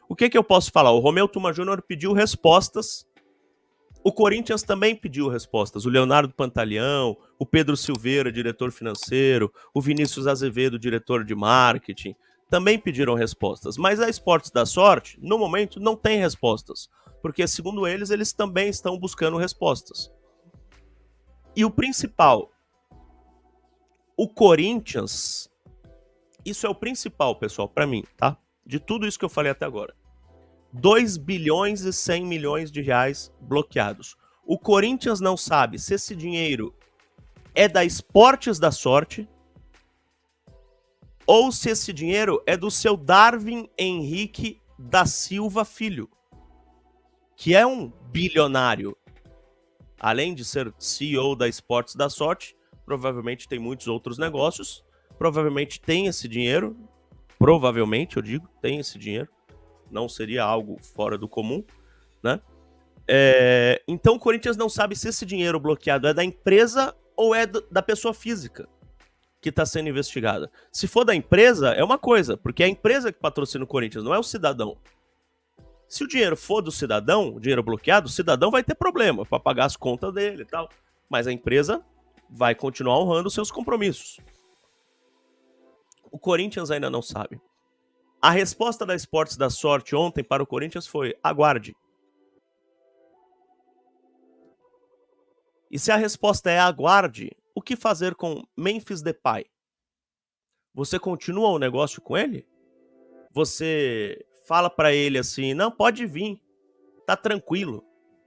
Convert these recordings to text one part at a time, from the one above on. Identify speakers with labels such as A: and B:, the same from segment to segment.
A: O que eu posso falar? O Romeu Tuma Júnior pediu respostas. O Corinthians também pediu respostas. O Leonardo Pantaleão, o Pedro Silveira, diretor financeiro, o Vinícius Azevedo, diretor de marketing, também pediram respostas. Mas a Esportes da Sorte, no momento, não tem respostas. Porque, segundo eles também estão buscando respostas. E o principal, o Corinthians, isso é o principal, pessoal, para mim, tá? De tudo isso que eu falei até agora. 2 bilhões e 100 milhões de reais bloqueados. O Corinthians não sabe se esse dinheiro é da Esportes da Sorte ou se esse dinheiro é do seu Darwin Henrique da Silva Filho, que é um bilionário. Além de ser CEO da Esportes da Sorte, provavelmente tem muitos outros negócios, provavelmente tem esse dinheiro, provavelmente, eu digo, tem esse dinheiro. Não seria algo fora do comum, né? Então o Corinthians não sabe se esse dinheiro bloqueado é da empresa ou é da pessoa física que está sendo investigada. Se for da empresa, é uma coisa, porque é a empresa que patrocina o Corinthians, não é o cidadão. Se o dinheiro for do cidadão, o dinheiro bloqueado, o cidadão vai ter problema para pagar as contas dele e tal. Mas a empresa vai continuar honrando seus compromissos. O Corinthians ainda não sabe. A resposta da Esportes da Sorte ontem para o Corinthians foi: aguarde. E se a resposta é aguarde, o que fazer com Memphis Depay? Você continua o negócio com ele? Você fala para ele assim: não, pode vir, tá tranquilo,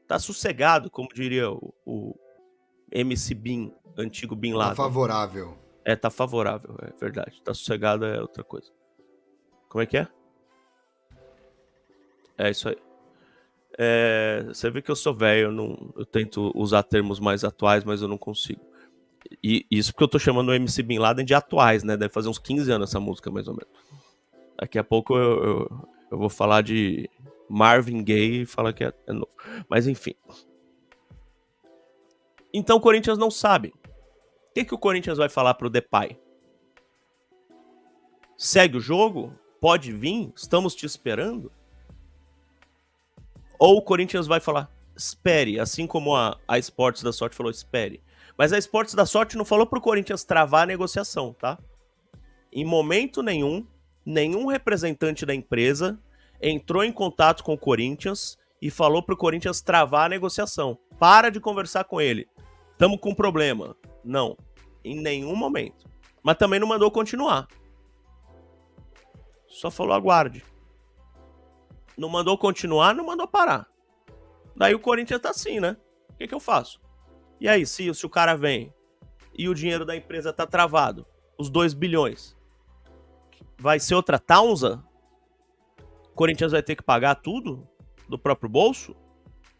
A: tá sossegado, como diria o MC Bin, antigo Bin Laden.
B: Tá favorável.
A: Tá favorável, é verdade. Tá sossegado é outra coisa. Como é que é? É isso aí. Você vê que eu sou velho, eu tento usar termos mais atuais, mas eu não consigo. E isso porque eu tô chamando o MC Bin Laden de atuais, né? Deve fazer uns 15 anos essa música, mais ou menos. Daqui a pouco eu vou falar de Marvin Gaye e falar que é novo. Mas enfim. Então o Corinthians não sabe. O que o Corinthians vai falar pro Depay? Segue o jogo? Pode vir? Estamos te esperando? Ou o Corinthians vai falar, espere, assim como a Esportes da Sorte falou, espere. Mas a Esportes da Sorte não falou pro Corinthians travar a negociação, tá? Em momento nenhum representante da empresa entrou em contato com o Corinthians e falou pro Corinthians travar a negociação. Para de conversar com ele. Tamo com problema. Não, em nenhum momento. Mas também não mandou continuar. Só falou aguarde. Não mandou continuar, não mandou parar. Daí o Corinthians tá assim, né? O que eu faço? E aí, se o cara vem e o dinheiro da empresa tá travado, os 2 bilhões, vai ser outra Taunza? O Corinthians vai ter que pagar tudo do próprio bolso?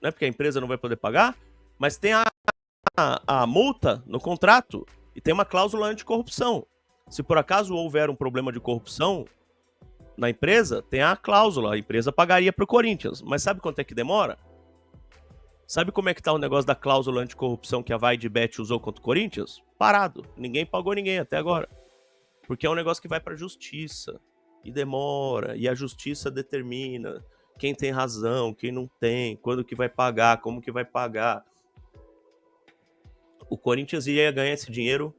A: Né? Porque a empresa não vai poder pagar? Mas tem a multa no contrato e tem uma cláusula anticorrupção. Se por acaso houver um problema de corrupção na empresa, tem a cláusula, a empresa pagaria pro Corinthians. Mas sabe quanto é que demora? Sabe como é que tá o negócio da cláusula anticorrupção que a Vaidbet usou contra o Corinthians? Parado. Ninguém pagou ninguém até agora. Porque é um negócio que vai pra justiça. E demora. E a justiça determina quem tem razão, quem não tem, quando que vai pagar, como que vai pagar. O Corinthians ia ganhar esse dinheiro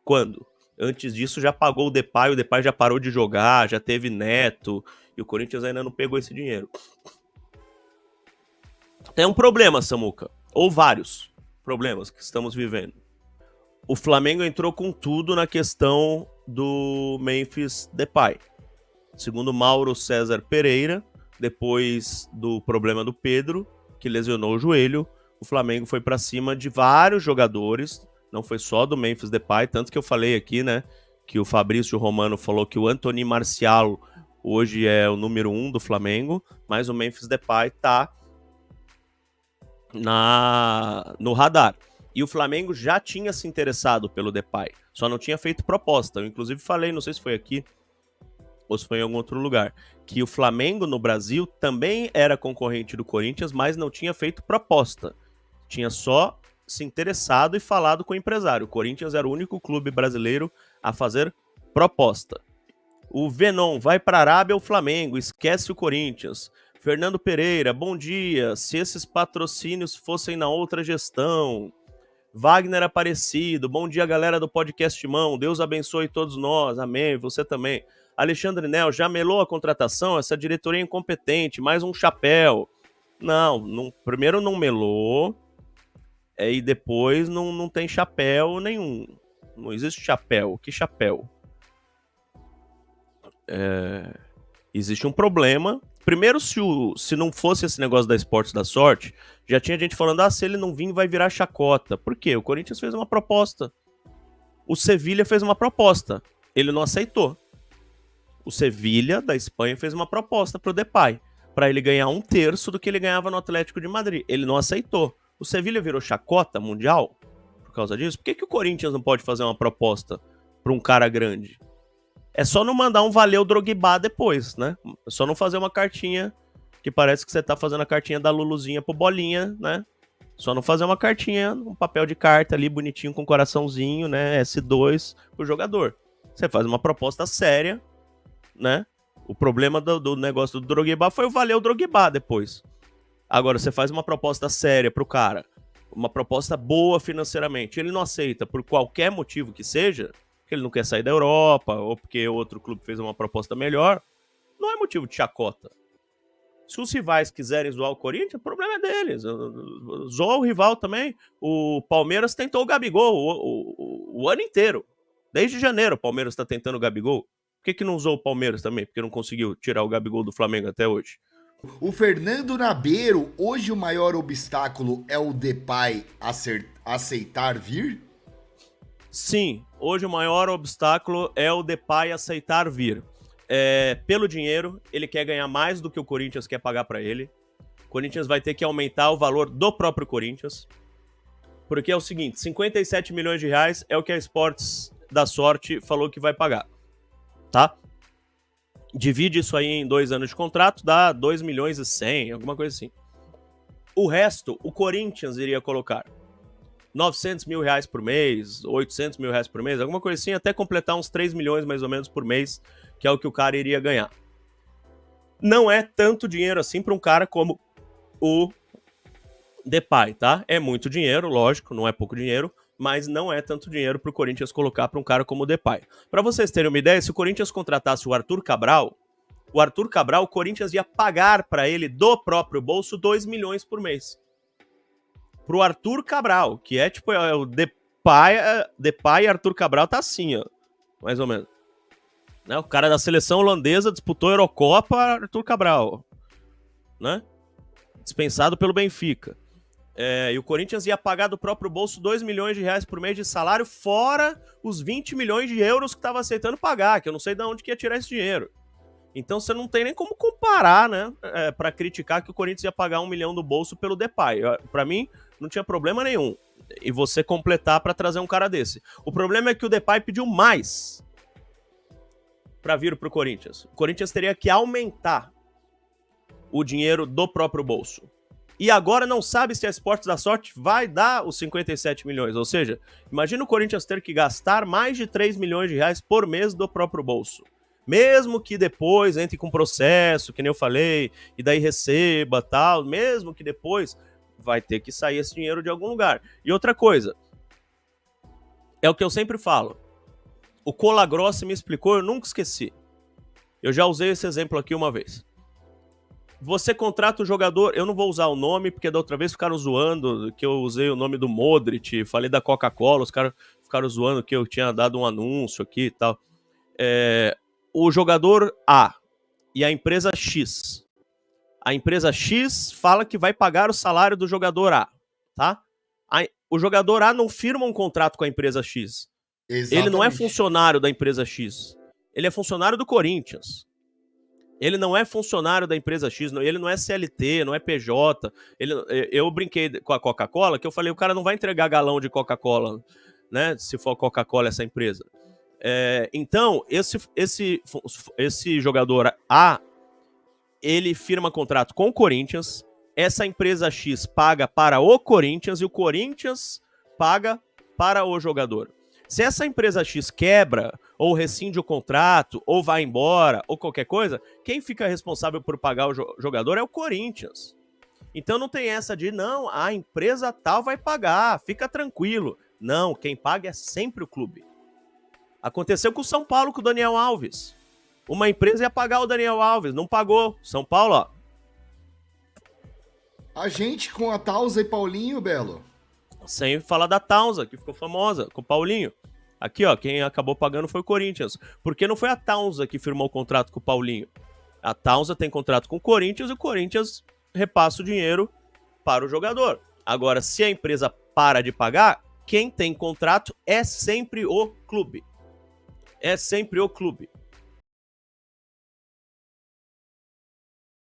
A: quando? Antes disso já pagou o Depay já parou de jogar, já teve Neto, e o Corinthians ainda não pegou esse dinheiro. Tem um problema, Samuca, ou vários problemas que estamos vivendo. O Flamengo entrou com tudo na questão do Memphis Depay. Segundo Mauro César Pereira, depois do problema do Pedro, que lesionou o joelho, o Flamengo foi para cima de vários jogadores, não foi só do Memphis Depay, tanto que eu falei aqui, né, que o Fabrício Romano falou que o Anthony Martial hoje é o número 1 do Flamengo, mas o Memphis Depay tá no radar. E o Flamengo já tinha se interessado pelo Depay, só não tinha feito proposta. Eu inclusive falei, não sei se foi aqui ou se foi em algum outro lugar, que o Flamengo no Brasil também era concorrente do Corinthians, mas não tinha feito proposta. Tinha só se interessado e falado com o empresário. O Corinthians era o único clube brasileiro a fazer proposta. O Venom vai para a Arábia ou Flamengo, esquece o Corinthians. Fernando Pereira, bom dia. Se esses patrocínios fossem na outra gestão. Wagner Aparecido, bom dia, galera do Podcast Mão. Deus abençoe todos nós, amém. Você também. Alexandre Nel, já melou a contratação? Essa diretoria é incompetente, mais um chapéu. Não, primeiro não melou, e depois não tem chapéu nenhum. Não existe chapéu. Que chapéu? Existe um problema. Primeiro, se não fosse esse negócio da Esportes da Sorte, já tinha gente falando, se ele não vir, vai virar chacota. Por quê? O Corinthians fez uma proposta. O Sevilha fez uma proposta. Ele não aceitou. O Sevilha, da Espanha, fez uma proposta pro Depay, para ele ganhar 1/3 do que ele ganhava no Atlético de Madrid. Ele não aceitou. O Sevilha virou chacota mundial por causa disso. Por que o Corinthians não pode fazer uma proposta para um cara grande? É só não mandar um valeu Drogba depois, né? É só não fazer uma cartinha que parece que você tá fazendo a cartinha da Luluzinha pro Bolinha, né? Só não fazer uma cartinha, um papel de carta ali bonitinho com coraçãozinho, né? S2 pro jogador. Você faz uma proposta séria, né? O problema do negócio do Drogba foi o valeu Drogba depois. Agora, você faz uma proposta séria pro cara, uma proposta boa financeiramente, ele não aceita por qualquer motivo que seja, porque ele não quer sair da Europa, ou porque outro clube fez uma proposta melhor, não é motivo de chacota. Se os rivais quiserem zoar o Corinthians, o problema é deles. Zoa o rival também. O Palmeiras tentou o Gabigol o ano inteiro. Desde janeiro o Palmeiras está tentando o Gabigol. Por que não usou o Palmeiras também? Porque não conseguiu tirar o Gabigol do Flamengo até hoje.
B: O Fernando Nabeiro, hoje o maior obstáculo é o Depay aceitar vir?
A: Sim, hoje o maior obstáculo é o Depay aceitar vir. Pelo dinheiro, ele quer ganhar mais do que o Corinthians quer pagar para ele. O Corinthians vai ter que aumentar o valor do próprio Corinthians. Porque é o seguinte, 57 milhões de reais é o que a Esportes da Sorte falou que vai pagar. Tá? Divide isso aí em 2 anos de contrato, dá 2 milhões e 100, alguma coisa assim. O resto, o Corinthians iria colocar 900 mil reais por mês, 800 mil reais por mês, alguma coisa assim, até completar uns 3 milhões mais ou menos por mês, que é o que o cara iria ganhar. Não é tanto dinheiro assim para um cara como o Depay, tá? É muito dinheiro, lógico, não é pouco dinheiro, mas não é tanto dinheiro para o Corinthians colocar para um cara como o Depay. Para vocês terem uma ideia, se o Corinthians contratasse o Arthur Cabral, o Corinthians ia pagar para ele do próprio bolso 2 milhões por mês. Pro Arthur Cabral, que é tipo o Depay Arthur Cabral tá assim, ó, mais ou menos. Né? O cara da seleção holandesa disputou a Eurocopa, Arthur Cabral, né? Dispensado pelo Benfica. E o Corinthians ia pagar do próprio bolso 2 milhões de reais por mês de salário, fora os 20 milhões de euros que estava aceitando pagar, que eu não sei de onde que ia tirar esse dinheiro. Então você não tem nem como comparar, né, para criticar que o Corinthians ia pagar 1 milhão do bolso pelo Depay. Para mim, não tinha problema nenhum. E você completar para trazer um cara desse. O problema é que o Depay pediu mais para vir pro Corinthians. O Corinthians teria que aumentar o dinheiro do próprio bolso. E agora não sabe se a Esportes da Sorte vai dar os 57 milhões. Ou seja, imagina o Corinthians ter que gastar mais de 3 milhões de reais por mês do próprio bolso. Mesmo que depois entre com processo, que nem eu falei, e daí receba tal, mesmo que depois vai ter que sair esse dinheiro de algum lugar. E outra coisa, é o que eu sempre falo. O Colagrossi me explicou, eu nunca esqueci. Eu já usei esse exemplo aqui uma vez. Você contrata o jogador, eu não vou usar o nome, porque da outra vez ficaram zoando que eu usei o nome do Modric, falei da Coca-Cola, os caras ficaram zoando que eu tinha dado um anúncio aqui e tal. O jogador A e a empresa X. A empresa X fala que vai pagar o salário do jogador A, tá? O jogador A não firma um contrato com a empresa X. Exatamente. Ele não é funcionário da empresa X. Ele é funcionário do Corinthians. Ele não é funcionário da empresa X, ele não é CLT, não é PJ. Eu brinquei com a Coca-Cola, que eu falei, o cara não vai entregar galão de Coca-Cola, né? Se for Coca-Cola essa empresa. Então, esse jogador A, ele firma contrato com o Corinthians, essa empresa X paga para o Corinthians e o Corinthians paga para o jogador. Se essa empresa X quebra ou rescinde o contrato, ou vai embora, ou qualquer coisa, quem fica responsável por pagar o jogador é o Corinthians. Então não tem essa de, não, a empresa tal vai pagar, fica tranquilo. Não, quem paga é sempre o clube. Aconteceu com o São Paulo, com o Daniel Alves. Uma empresa ia pagar o Daniel Alves, não pagou. São Paulo, ó.
B: A gente com a Tausa e Paulinho, Belo.
A: Sem falar da Tausa, que ficou famosa, com o Paulinho. Aqui, ó, quem acabou pagando foi o Corinthians. Porque não foi a Tausa que firmou o contrato com o Paulinho. A Tausa tem contrato com o Corinthians e o Corinthians repassa o dinheiro para o jogador. Agora, se a empresa para de pagar, quem tem contrato é sempre o clube. É sempre o clube.